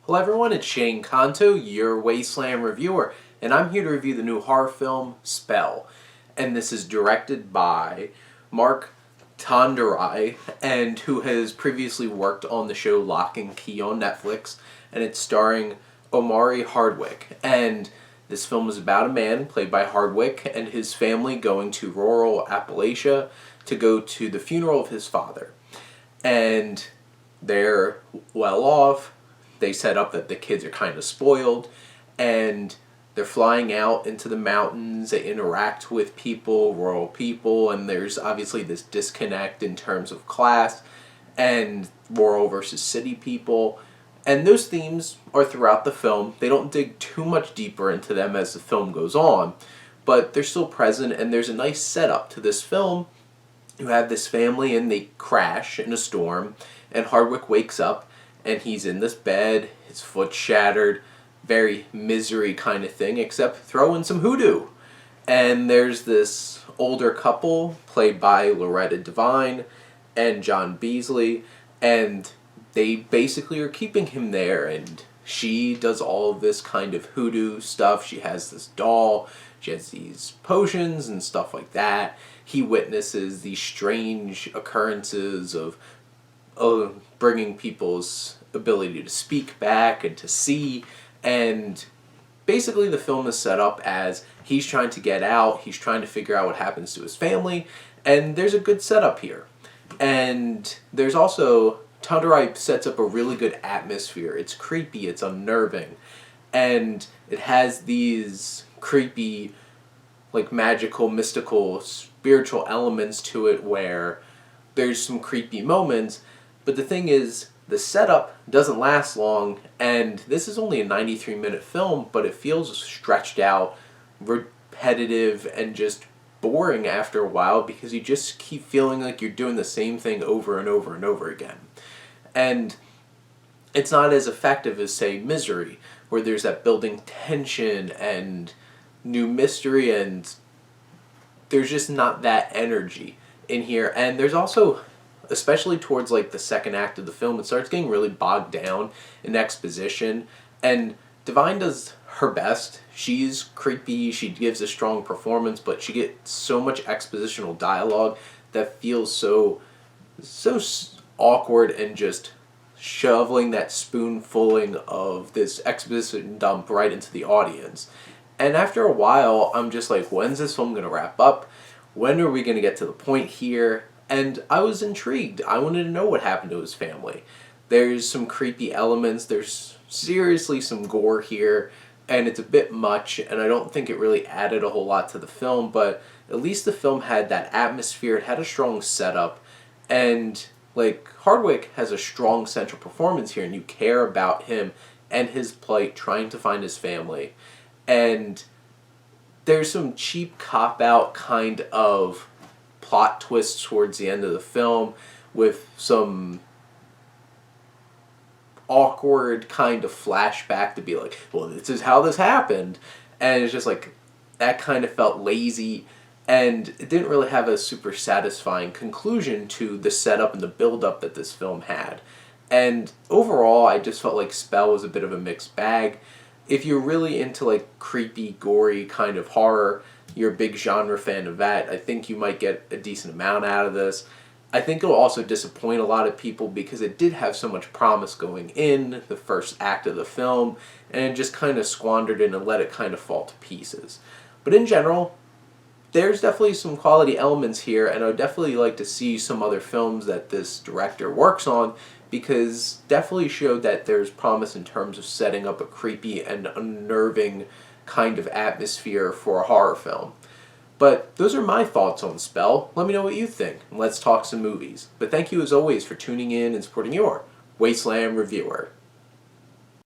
Hello everyone, it's Shane Kanto, your Wasteland reviewer, and I'm here to review the new horror film, Spell. And this is directed by Mark Tonderai, and who has previously worked on the show Lock and Key on Netflix, and it's starring Omari Hardwick. And this film is about a man, played by Hardwick, and his family going to rural Appalachia to go to the funeral of his father. And they're well off. They set up that the kids are kind of spoiled, and they're flying out into the mountains. They interact with people, rural people, and there's obviously this disconnect in terms of class and rural versus city people. And those themes are throughout the film. They don't dig too much deeper into them as the film goes on, but they're still present, and there's a nice setup to this film. You have this family, and they crash in a storm, and Hardwick wakes up, and he's in this bed, his foot shattered, very misery kind of thing, except throw in some hoodoo. And there's this older couple, played by Loretta Devine and John Beasley, and they basically are keeping him there, and she does all of this kind of hoodoo stuff. She has this doll, she has these potions and stuff like that. He witnesses these strange occurrences of bringing people's ability to speak back and to see, and basically the film is set up as he's trying to get out, he's trying to figure out what happens to his family, and there's a good setup here. And there's also, Tonderai sets up a really good atmosphere. It's creepy, it's unnerving, and it has these creepy, like magical, mystical, spiritual elements to it where there's some creepy moments. But the thing is, the setup doesn't last long, and this is only a 93-minute film, but it feels stretched out, repetitive, and just boring after a while because you just keep feeling like you're doing the same thing over and over and over again. And it's not as effective as, say, Misery, where there's that building tension and new mystery, and there's just not that energy in here. And there's also, especially towards like the second act of the film, it starts getting really bogged down in exposition, and Devine does her best. She's creepy, she gives a strong performance, but she gets so much expositional dialogue that feels so awkward, and just shoveling that spoonfuling of this exposition dump right into the audience. And after a while, I'm just like, when's this film going to wrap up? When are we going to get to the point here? And I was intrigued. I wanted to know what happened to his family. There's some creepy elements. There's seriously some gore here, and it's a bit much, and I don't think it really added a whole lot to the film, but at least the film had that atmosphere. It had a strong setup, and like, Hardwick has a strong central performance here, and you care about him and his plight trying to find his family. And there's some cheap cop-out kind of plot twists towards the end of the film with some awkward kind of flashback to be like, well, this is how this happened. And it's just like, that kind of felt lazy, and it didn't really have a super satisfying conclusion to the setup and the build-up that this film had. And overall, I just felt like Spell was a bit of a mixed bag. If you're really into like creepy, gory kind of horror, you're a big genre fan of that, I think you might get a decent amount out of this. I think it'll also disappoint a lot of people because it did have so much promise going in the first act of the film, and it just kind of squandered it and let it kind of fall to pieces. But in general, there's definitely some quality elements here, and I would definitely like to see some other films that this director works on, because definitely showed that there's promise in terms of setting up a creepy and unnerving kind of atmosphere for a horror film. But those are my thoughts on Spell. Let me know what you think, and let's talk some movies. But thank you as always for tuning in and supporting your Wasteland reviewer.